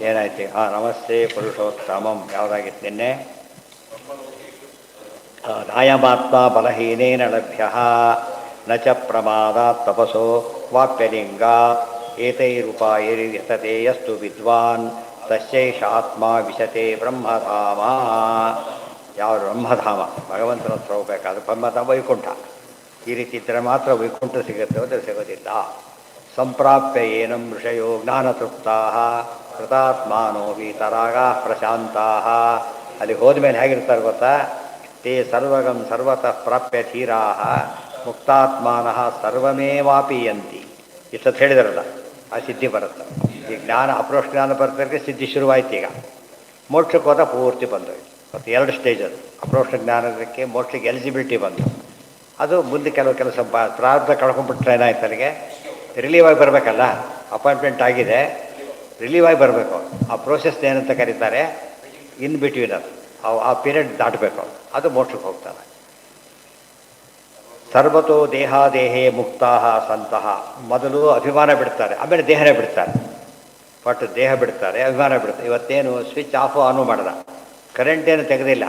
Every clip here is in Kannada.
ಏನಾಯ್ತು? ನಮಸ್ತೆ ಪುರುಷೋತ್ತಮಂ ಯಾವುದಾಗಿತ್ತು ನಿನ್ನೆ? ನಾಯಮಾತ್ಮ ಬಲಹೀನೇನ ಲಭ್ಯ ನ ಚ ಪ್ರಮಾದಾತ್ ತಪಸೋ ವಾಪ್ಯಲಿಂಗಾತ್ ಏತೈರುಪಾಯೈರ್ಯತತೆ ಯಸ್ತು ವಿದ್ವಾನ್ ತಸ್ಯೈಷ ಆತ್ಮ ವಿಶತೆ ಬ್ರಹ್ಮಧಾಮ. ಯಾವ ಬ್ರಹ್ಮಧಾಮ? ಭಗವಂತನ ಹತ್ರ ಹೋಗ್ಬೇಕಾದ್ರೆ ಬ್ರಹ್ಮಧಾಮ ವೈಕುಂಠ. ಈ ರೀತಿ ಇದ್ದರೆ ಮಾತ್ರ ವೈಕುಂಠ ಸಿಗುತ್ತೆ, ಅಂದರೆ ಸಿಗೋದಿಲ್ಲ. ಸಂಪ್ರಾಪ್ಯ ಏನಂ ಋಷಯೋ ಜ್ಞಾನತೃಪ್ತಾ ಕೃತಾತ್ಮಾನೋ ವೀತರಾಗಾ ಪ್ರಶಾಂತಾ. ಅಲ್ಲಿ ಹೋದ್ಮೇಲೆ ಹೇಗಿರ್ತಾರೆ ಗೊತ್ತಾ? ತೇ ಸರ್ವಗಂ ಸರ್ವತಃ ಪ್ರಾಪ್ಯ ಧೀರಾ ಮುಕ್ತಾತ್ಮಾನಃ ಸರ್ವಮೇವಾಪೀಯಂತಿ. ಇಷ್ಟೊತ್ತು ಹೇಳಿದಾರಲ್ಲ, ಆ ಸಿದ್ಧಿ ಬರುತ್ತೆ. ಈ ಜ್ಞಾನ ಅಪ್ರೋಷ್ ಜ್ಞಾನ ಬರ್ತಾರೆ, ಸಿದ್ಧಿ ಶುರುವಾಯ್ತು. ಈಗ ಮೋಕ್ಷಕ್ಕೆ ಹೋದ ಪೂರ್ತಿ ಬಂದೋಯ್ತು. ಮತ್ತು ಎರಡು ಸ್ಟೇಜ್ ಅದು. ಅಪ್ರೋಷ ಜ್ಞಾನಕ್ಕೆ ಮೋಕ್ಷಕ್ಕೆ ಎಲಿಜಿಬಿಲಿಟಿ ಬಂತು. ಅದು ಮುಂದೆ ಕೆಲಸ ಪ್ರಾರಬ್ಧ ಕಳ್ಕೊಂಡ್ಬಿಟ್ರೆ ಏನಾಯ್ತು, ನನಗೆ ರಿಲೀವ್ ಆಗಿ ಬರಬೇಕಲ್ಲ. ಅಪಾಯಿಂಟ್ಮೆಂಟ್ ಆಗಿದೆ, ರಿಲೀವ್ ಆಗಿ ಬರಬೇಕು. ಆ ಪ್ರೋಸೆಸ್ ಏನಂತ ಕರೀತಾರೆ? In between. ಅದು ಆ ಪೀರಿಯಡ್ ದಾಟಬೇಕು. ಅದು ಮೋಕ್ಷಕ್ಕೆ ಹೋಗ್ತಾರೆ. ಸರ್ವತೋ ದೇಹಾದೇಹೇ ಮುಕ್ತಾ ಸಂತಹ. ಮೊದಲು ಅಭಿಮಾನ ಬಿಡ್ತಾರೆ, ಆಮೇಲೆ ದೇಹನೇ ಬಿಡ್ತಾರೆ. ಬಟ್ ದೇಹ ಬಿಡ್ತಾರೆ, ಅಭಿಮಾನ ಬಿಡ್ತಾರೆ. ಇವತ್ತೇನು ಸ್ವಿಚ್ ಆಫು ಆನು ಮಾಡಿದ, ಕರೆಂಟ್ ಏನು ತೆಗೆದಿಲ್ಲ,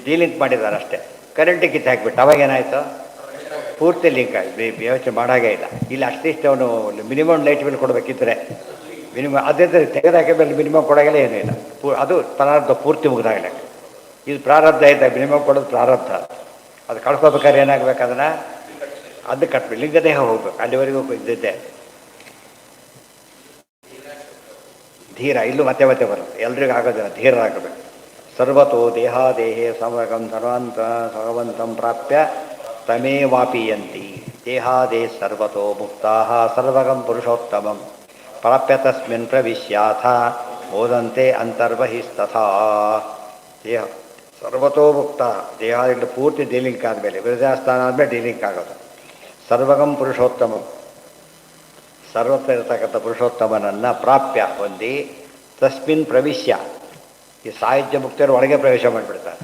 ಡಿಲಿಂಕ್ ಮಾಡಿದ್ದಾರೆ ಅಷ್ಟೇ. ಕರೆಂಟಿಗೆ ಕಿತ್ತು ಹಾಕಿಬಿಟ್ಟು ಅವಾಗೇನಾಯಿತು? ಪೂರ್ತಿ ಲಿಂಕ್ ಆಗಿ ಯೋಚನೆ ಮಾಡಾಗೇ ಇಲ್ಲ. ಇಲ್ಲಿ ಅಟ್ಲೀಸ್ಟ್ ಅವನು ಮಿನಿಮಮ್ ಲೈಟ್ ಬಿಲ್ ಕೊಡಬೇಕಿದ್ರೆ ಮಿನಿಮಮ್ ಅದೇ ತೆಗೆದಾಕೆ ಮೇಲೆ ಮಿನಿಮಮ್ ಕೊಡೋಂಗಿಲ್ಲ, ಏನೂ ಇಲ್ಲ. ಅದು ಪ್ರಾರಬ್ಧ ಪೂರ್ತಿ ಮುಗಿದಾಗಲೇ. ಇದು ಪ್ರಾರಬ್ಧ ಇದ್ದಾಗ ಮಿನಿಮಮ್ ಕೊಡೋದು ಪ್ರಾರಬ್ಧ. ಅದು ಕಳ್ಕೊಬೇಕಾದ್ರೆ ಏನಾಗಬೇಕು? ಅದು ಕಟ್ಬೇಕು, ಲಿಂಗದೇಹ ಹೋಗ್ಬೇಕು. ಅಲ್ಲಿವರೆಗೂ ಇದ್ದಿದ್ದೆ ಧೀರ. ಇಲ್ಲೂ ಮತ್ತೆ ಮತ್ತೆ ಬರುತ್ತೆ, ಎಲ್ರಿಗೂ ಆಗೋದಿಲ್ಲ, ಧೀರರಾಗಬೇಕು. ಸರ್ವತೋ ದೇಹಾದೇಹೇ ಸಮಗಂ ಭಗವಂತಂ ಪ್ರಾಪ್ಯ ತಮೇವಾಪೀಯಂತಿ. ದೇಹಾದೇ ಸರ್ವತೋ ಮುಕ್ತಾ ಸರ್ವಗಂ ಪುರುಷೋತ್ತಮಂ ಪ್ರಾಪ್ಯ ತಸ್ಮಿನ್ ಪ್ರವಿಶ್ಯಾಥ ಓದಂತೆ ಅಂತರ್ಬಹಿಸ್ತಥಾ. ದೇಹ ಸರ್ವತೋ ಮುಕ್ತ, ದೇಹದಿಂದ ಪೂರ್ತಿ ಡೀಲಿಂಕ್ ಆದಮೇಲೆ, ವಿರಜಾಸ್ಥಾನ ಆದಮೇಲೆ ಡೀಲಿಂಕ್ ಆಗೋದು. ಸರ್ವಗಂ ಪುರುಷೋತ್ತಮಂ, ಸರ್ವತ್ರ ಇರತಕ್ಕಂಥ ಪುರುಷೋತ್ತಮನನ್ನು ಪ್ರಾಪ್ಯ ಹೊಂದಿ ತಸ್ಮಿನ್ ಪ್ರವಿಶ್ಯ. ಈ ಸಾಹಿತ್ಯ ಮುಕ್ತಿಯವರು ಒಳಗೆ ಪ್ರವೇಶ ಮಾಡಿಬಿಡ್ತಾರೆ,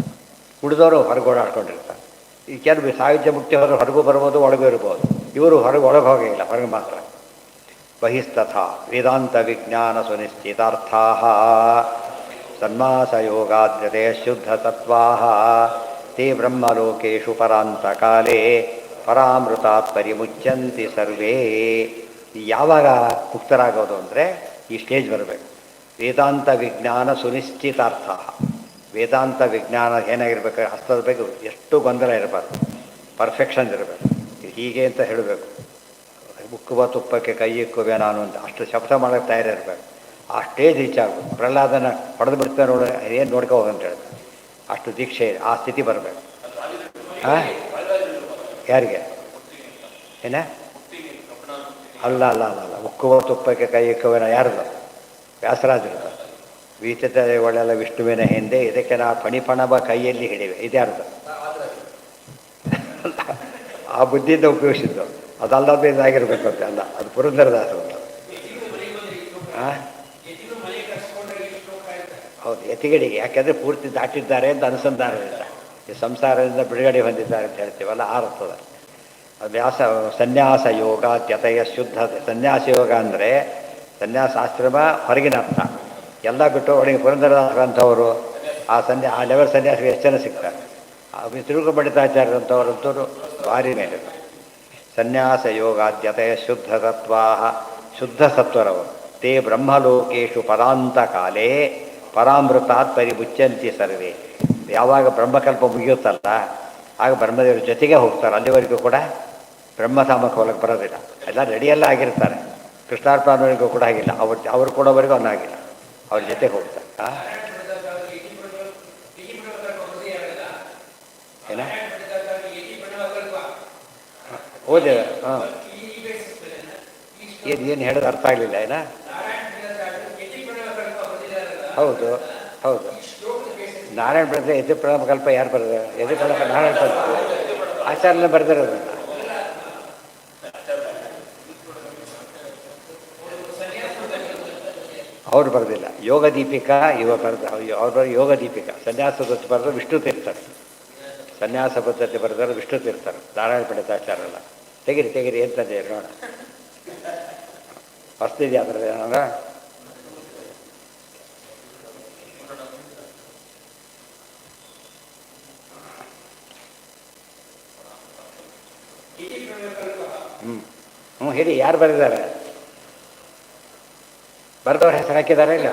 ಉಳಿದವರು ಹೊರಗೆ ಓಡಾಡ್ಕೊಂಡಿರ್ತಾರೆ. ಈ ಕೆಲವು ಸಾಹಿತ್ಯ ಮುಕ್ತಿ ಹೊರಗೆ ಹೊರಗೂ ಬರ್ಬೋದು, ಒಳಗೂ ಇರ್ಬೋದು. ಇವರು ಒಳಗೆ ಹೋಗಿಲ್ಲ, ಹೊರಗೆ ಮಾತ್ರ. ಬಹಿಸ್ತಥ ವೇದಾಂತ ವಿಜ್ಞಾನ ಸುನಿಶ್ಚಿತಾರ್ಥಾ ಸನ್ಮಾಸಯೋಗಾದ್ಯತೆ ಶುದ್ಧ ತತ್ವಾ ತೇ ಬ್ರಹ್ಮಲೋಕೇಶು ಪರಾಂತಕಾಲೇ ಪರಾಮೃತಾತ್ ಪರಿಮುಚ್ಯಂತಿ ಸರ್ವೇ. ಯಾವಾಗ ಮುಕ್ತರಾಗೋದು ಅಂದರೆ ಈ ಸ್ಟೇಜ್ ಬರಬೇಕು. ವೇದಾಂತ ವಿಜ್ಞಾನ ಸುನಿಶ್ಚಿತಾರ್ಥ. ವೇದಾಂತ ವಿಜ್ಞಾನ ಏನಾಗಿರ್ಬೇಕು? ಹಸ್ತದ ಬಗ್ಗೆ ಎಷ್ಟು ಗೊಂದಲ ಇರಬಾರ್ದು, ಪರ್ಫೆಕ್ಷನ್ ಇರಬೇಕು. ಹೀಗೆ ಅಂತ ಹೇಳಬೇಕು. ಉಕ್ಕುವ ತುಪ್ಪಕ್ಕೆ ಕೈ ಇಕ್ಕುವೆ ನಾನು ಅಂತ ಅಷ್ಟು ಶಬ್ದ ಮಾಡೋಕ್ಕೆ ತಯಾರಿರಬೇಕು. ಆ ಸ್ಟೇಜ್ ರೀಚ್ ಆಗಬೇಕು. ಪ್ರಹ್ಲಾದನ ಹೊಡೆದು ಬಿಡ್ತೇವೆ ನೋಡಿ, ಏನು ನೋಡ್ಕೊ ಹೋಗಂತ ಹೇಳ್ತಾರೆ. ಅಷ್ಟು ದೀಕ್ಷೆ, ಆ ಸ್ಥಿತಿ ಬರಬೇಕು. ಹಾಂ, ಯಾರಿಗೆ? ಏನ? ಅಲ್ಲ ಅಲ್ಲ ಅಲ್ಲ ಅಲ್ಲ ಉಕ್ಕುವ ತುಪ್ಪಕ್ಕೆ ಕೈ ಇಕ್ಕುವೆನ ಯಾರದು? ವ್ಯಾಸರಾಜರು. ವೀಚತೆ ಒಳ್ಳೆಲ್ಲ ವಿಷ್ಣುವಿನ ಹಿಂದೆ ಇದಕ್ಕೆ ನಾ ಫಣಿಪಣಬ ಕೈಯಲ್ಲಿ ಹಿಡಿವೆ, ಇದ್ಯಾರ್ದು? ಆ ಬುದ್ಧಿಯಿಂದ ಉಪಯೋಗಿಸಿದ್ದು. ಅದಲ್ಲದೆ ಇದಾಗಿರ್ಬೇಕು ಅಂತ ಅಲ್ಲ, ಅದು ಪುರಂದರದಾಸರು. ಹಾಂ, ಹೌದು, ಯತಿಗಳಿಗೆ. ಯಾಕೆಂದರೆ ಪೂರ್ತಿ ದಾಟಿದ್ದಾರೆ ಅಂತ ಅನುಸಂಧಾನದಿಂದ, ಈ ಸಂಸಾರದಿಂದ ಬಿಡುಗಡೆ ಹೊಂದಿದ್ದಾರೆ ಅಂತ ಹೇಳ್ತೀವಲ್ಲ, ಆ ಅರ್ಥದ ವ್ಯಾಸ. ಸನ್ಯಾಸ ಯೋಗ ತ್ಯತಯ ಶುದ್ಧ. ಸನ್ಯಾಸ ಯೋಗ ಅಂದರೆ ಸನ್ಯಾಸಾಶ್ರಮ ಹೊರಗಿನ ಅರ್ಥ. ಎಲ್ಲ ಬಿಟ್ಟು ಒಳಗೆ ಪುರಂದರದಾಸರು ಅಂಥವರು ಆ ಲೆವೆಲ್ ಸನ್ಯಾಸಿಗೆ ಎಷ್ಟು ಜನ ಸಿಗ್ತಾರೆ. ತಿರುಗುಮಡಿತಾಚಾರ್ಯರಂಥವರಂತೂ ಭಾರಿ ಮೇಲೆ. ಸನ್ಯಾಸ ಯೋಗಾದ್ಯತೆಯ ಶುದ್ಧ ತತ್ವಾ, ಶುದ್ಧ ಸತ್ವರವರು. ತೇ ಬ್ರಹ್ಮಲೋಕೇಶು ಪರಾಂತ ಕಾಲೇ ಪರಾಮೃತಾತ್ ಪರಿಮುಚ್ಯಂತಿ ಸರ್ವೇ. ಯಾವಾಗ ಬ್ರಹ್ಮಕಲ್ಪ ಮುಗಿಯುತ್ತಲ್ಲ, ಆಗ ಬ್ರಹ್ಮದೇವರ ಜೊತೆಗೆ ಹೋಗ್ತಾರೆ. ಅಲ್ಲಿವರೆಗೂ ಕೂಡ ಬ್ರಹ್ಮಧಾಮಕ್ಕೆ ಹೋಗಕ್ಕೆ ಬರೋದಿಲ್ಲ. ಎಲ್ಲ ರೆಡಿಯೆಲ್ಲ ಆಗಿರ್ತಾರೆ. ಕೃಷ್ಣಾರ್ಪಣವರೆಗೂ ಕೂಡ ಆಗಿಲ್ಲ, ಅವ್ರು ಕೊಡೋವರೆಗೂ ಅವನಾಗಿಲ್ಲ, ಅವ್ರ ಜೊತೆಗೆ ಹೋಗ್ತಾರೆ. ಏನ ಓದಿ? ಹಾಂ, ಏನು ಹೇಳೋದು ಅರ್ಥ ಆಗಲಿಲ್ಲ. ಏನ? ಹೌದು ಹೌದು. ನಾರಾಯಣ ಬರೆದ್ರೆ ಯತಿ ಪ್ರಣಾಮಕಲ್ಪ ಯಾರು ಬರೆದಾರೆ? ಯತಿ ಪ್ರಣಾಮ ನಾರಾಯಣ ಬರೆದ ಆಚಾರ್ಯನ ಬರೆದಿರೋದನ್ನ. ಅವ್ರು ಬರೆದಿಲ್ಲ. ಯೋಗ ದೀಪಿಕಾ ಇವ ಬರೆದ, ಅವ್ರು ಯೋಗ ದೀಪಿಕಾ. ಸನ್ಯಾಸ ಪದ್ಧತಿ ಬರೆದು ವಿಷ್ಣು ತೀರ್ಥರು. ಸನ್ಯಾಸ ಪದ್ಧತಿ ಬರೆದರು ವಿಷ್ಣು ತೀರ್ಥರು, ನಾರಾಯಣ ಪಂಡಿತಾಚಾರ್ಯಲ್ಲ. ತೆಗಿರಿ ಅಂತಂದೆ ನೋಡ. ಹೊಸ್ತಿದೆಯಾ ಅದರ ಏನಾರ? ಹೇಳಿ ಯಾರು ಬರೆದಿದ್ದಾರೆ? ಬರೆದವ್ರ ಹೆಸರು ಹಾಕಿದ್ದಾರೆ ಇಲ್ಲ?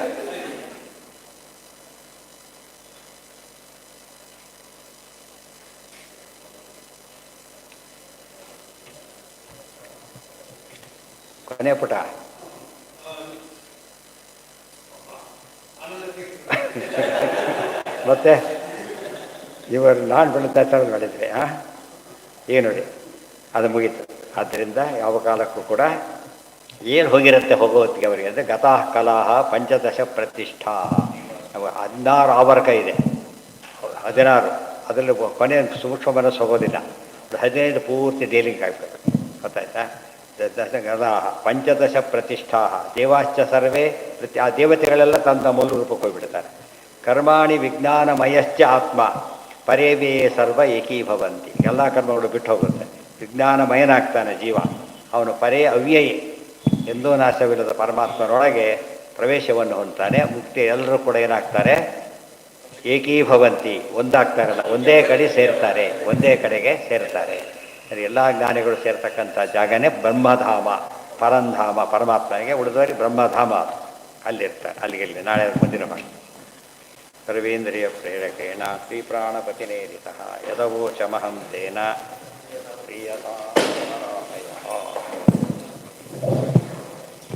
ಕೊನೆ ಪುಟ ಮತ್ತೆ ಇವರು ನಾನು ಬೆಳೆದ ಮಾಡಿದರೆ ಈಗ ನೋಡಿ ಅದು ಮುಗೀತು. ಆದ್ದರಿಂದ ಯಾವ ಕಾಲಕ್ಕೂ ಕೂಡ ಏನು ಹೋಗಿರುತ್ತೆ ಹೋಗೋತ್ತಿಗೆ ಅವರಿಗೆ ಅಂದರೆ ಗತಾ ಕಲಾಹ ಪಂಚದಶ ಪ್ರತಿಷ್ಠಾ. 16 ಆವರ್ಕ ಇದೆ, 16 ಅದರಲ್ಲಿ ಕೊನೆ ಸೂಕ್ಷ್ಮ ಮನಸ್ಸು ಹೋಗೋದಿಲ್ಲ. 15 ಪೂರ್ತಿ ಡೀಲಿಂಗ್ ಆಗಬೇಕು. ಗೊತ್ತಾಯ್ತಾ? ಗದಾಹ ಪಂಚದಶ ಪ್ರತಿಷ್ಠಾ ದೇವಾಶ್ಚ ಸರ್ವೇ ಆ ದೇವತೆಗಳೆಲ್ಲ ತನ್ನ ಮೂಲ ರೂಪಕ್ಕೆ ಹೋಗಿಬಿಡ್ತಾರೆ. ಕರ್ಮಾಣಿ ವಿಜ್ಞಾನಮಯಶ್ಚ ಆತ್ಮ ಪರೇವೇ ಸರ್ವ ಏಕೀಭವಂತಿ. ಎಲ್ಲ ಕರ್ಮಗಳು ಬಿಟ್ಟು ಹೋಗುತ್ತೆ. ವಿಜ್ಞಾನಮಯನಾಗ್ತಾನೆ ಜೀವ, ಅವನು ಪರೇ ಅವ್ಯಯೇ, ಎಂದೂ ನಾಶವಿಲ್ಲದ ಪರಮಾತ್ಮನೊಳಗೆ ಪ್ರವೇಶವನ್ನು ಹೊಂದ್ತಾನೆ. ಮುಕ್ತಿ ಎಲ್ಲರೂ ಕೂಡ ಏನಾಗ್ತಾರೆ? ಏಕೀಭವಂತಿ, ಒಂದಾಗ್ತಾರಲ್ಲ, ಒಂದೇ ಕಡೆ ಸೇರ್ತಾರೆ, ಒಂದೇ ಕಡೆಗೆ ಸೇರ್ತಾರೆ. ಎಲ್ಲ ಜ್ಞಾನಿಗಳು ಸೇರ್ತಕ್ಕಂಥ ಜಾಗನೇ ಬ್ರಹ್ಮಧಾಮ, ಪರಂಧಾಮ. ಪರಮಾತ್ಮನಿಗೆ ಉಳಿದವರಿಗೆ ಬ್ರಹ್ಮಧಾಮ ಅಲ್ಲಿರ್ತಾರೆ. ಅಲ್ಲಿಗೆ ನಾಳೆ ಮುಂದಿನ ಭಾಷೆ. ಸರ್ವೇಂದ್ರಿಯ ಪ್ರೇರಕೇಣ ಶ್ರೀ ಪ್ರಾಣಪತಿನೇರಿತಃ ಯದವೋಚಮಹಂ ತೇನ